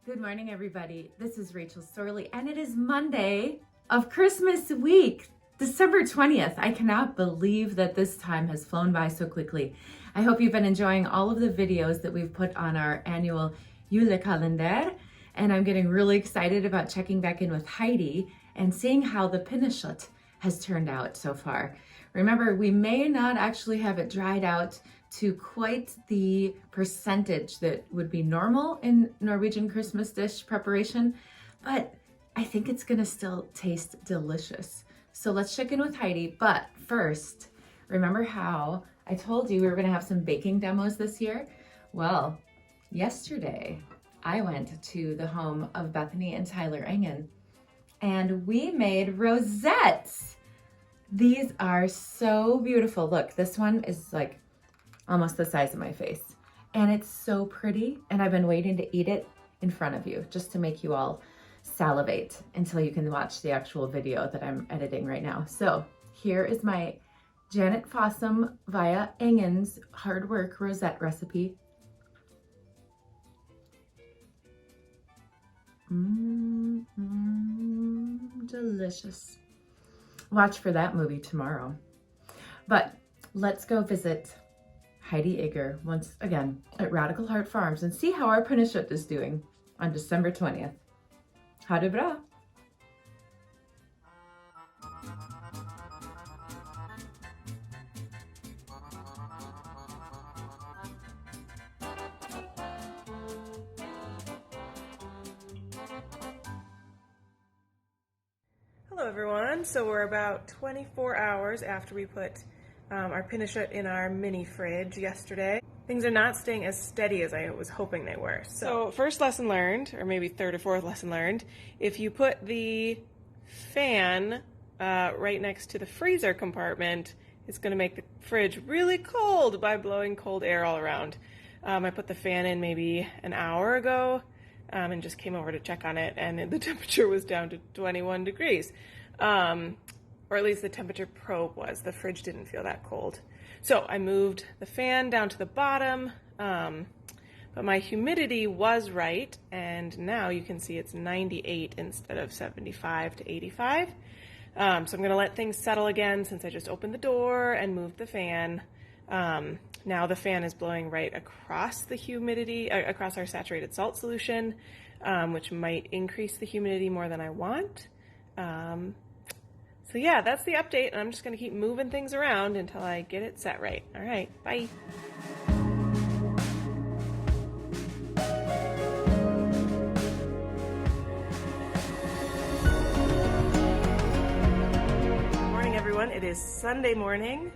Good morning, everybody. This is Rachel Sorley, and it is Monday of Christmas week, December 20th. I cannot believe that this time has flown by so quickly. I hope you've been enjoying all of the videos that we've put on our annual julekalender, and I'm getting really excited about checking back in with Heidi and seeing how the Pinnekjøtt has turned out so far. Remember, we may not actually have it dried out to quite the percentage that would be normal in Norwegian Christmas dish preparation, but I think it's gonna still taste delicious. So let's check in with Heidi, but first, remember how I told you we were gonna have some baking demos this year? Well, yesterday I went to the home of Bethany and Tyler Engen, and we made rosettes. These are so beautiful. Look, this one is like almost the size of my face. And it's so pretty, and I've been waiting to eat it in front of you just to make you all salivate until you can watch the actual video that I'm editing right now. So here is my Janet Fossum via Engen's hard work rosette recipe. Delicious. Watch for that movie tomorrow. But let's go visit Heidi Egger once again at Radicle Heart Farms and see how our Pinnekjøtt is doing on December 20th. Ha det bra! Hello everyone, so we're about 24 hours after we put our Pinnekjøtt in our mini fridge yesterday. Things are not staying as steady as I was hoping they were. So first lesson learned, or maybe third or fourth lesson learned, if you put the fan right next to the freezer compartment, it's going to make the fridge really cold by blowing cold air all around. I put the fan in maybe an hour ago and just came over to check on it, and the temperature was down to 21 degrees. Or at least the temperature probe was. The fridge didn't feel that cold. So I moved the fan down to the bottom, but my humidity was right, and now you can see it's 98 instead of 75 to 85. So I'm going to let things settle again since I just opened the door and moved the fan. Now the fan is blowing right across the humidity, across our saturated salt solution, which might increase the humidity more than I want. So yeah, that's the update, and I'm just going to keep moving things around until I get it set right. All right, bye. Good morning, everyone. It is Sunday morning,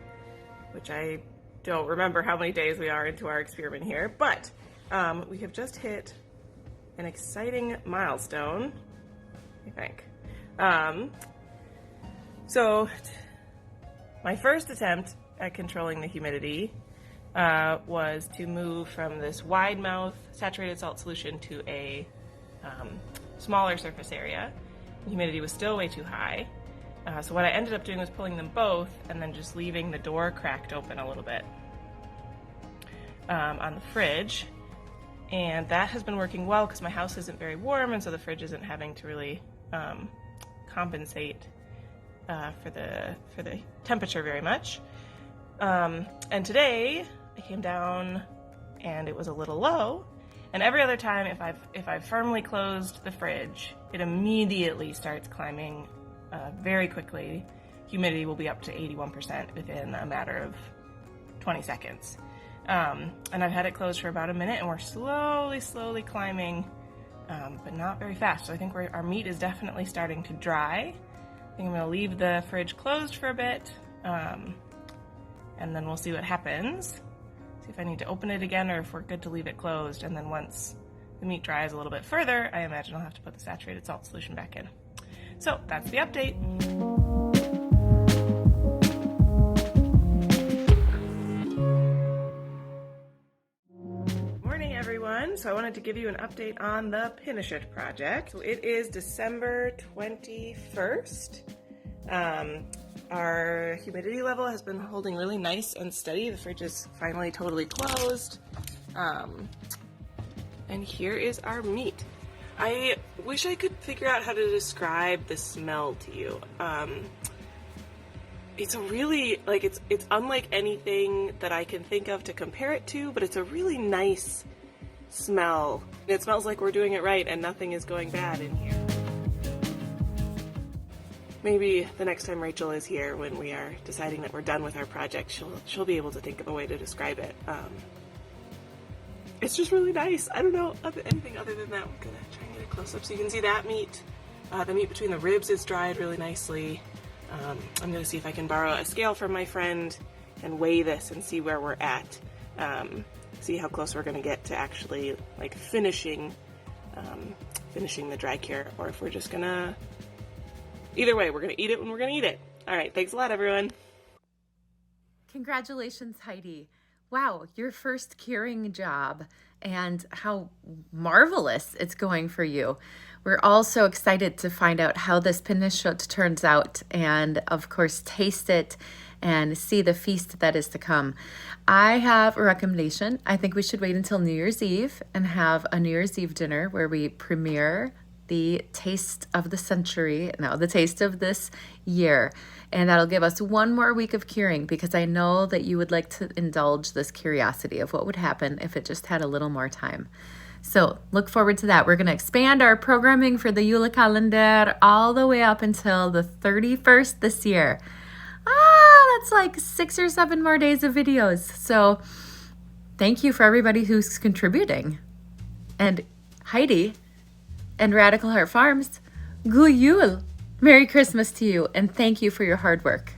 which I don't remember how many days we are into our experiment here, but we have just hit an exciting milestone, I think. So my first attempt at controlling the humidity was to move from this wide mouth saturated salt solution to a smaller surface area. The humidity was still way too high. So what I ended up doing was pulling them both and then just leaving the door cracked open a little bit on the fridge. And that has been working well because my house isn't very warm, and so the fridge isn't having to really compensate for the temperature very much. And today I came down and it was a little low, and every other time if I've firmly closed the fridge, it immediately starts climbing very quickly. Humidity will be up to 81% within a matter of 20 seconds. And I've had it closed for about a minute, and we're slowly climbing, but not very fast. So I think our meat is definitely starting to dry. I think I'm going to leave the fridge closed for a bit, and then we'll see what happens. See if I need to open it again or if we're good to leave it closed. And then once the meat dries a little bit further, I imagine I'll have to put the saturated salt solution back in. So that's the update. Morning, everyone. So I wanted to give you an update on the Pinnekjøtt project. So it is December 21st. Our humidity level has been holding really nice and steady. The fridge is finally totally closed. And here is our meat. I wish I could figure out how to describe the smell to you. It's a really, like, it's unlike anything that I can think of to compare it to, but it's a really nice smell. It smells like we're doing it right and nothing is going bad in here. Maybe the next time Rachel is here, when we are deciding that we're done with our project, she'll be able to think of a way to describe it. It's just really nice. I don't know anything other than that. We're gonna try and get a close up so you can see that meat. The meat between the ribs is dried really nicely. I'm gonna see if I can borrow a scale from my friend and weigh this and see where we're at. See how close we're gonna get to actually like finishing the dry cure, or if we're just gonna, either way, we're gonna eat it when we're gonna eat it. All right, thanks a lot, everyone. Congratulations, Heidi. Wow, your first curing job, and how marvelous it's going for you. We're all so excited to find out how this Pinnekjøtt turns out, and of course taste it and see the feast that is to come. I have a recommendation. I think we should wait until New Year's Eve and have a New Year's Eve dinner where we premiere the taste of the century, no, the taste of this year. And that'll give us one more week of curing, because I know that you would like to indulge this curiosity of what would happen if it just had a little more time. So look forward to that. We're going to expand our programming for the julekalender all the way up until the 31st this year. That's like 6 or 7 more days of videos. So thank you for everybody who's contributing. And Heidi and Radicle Heart Farms, God Jul! Merry Christmas to you, and thank you for your hard work.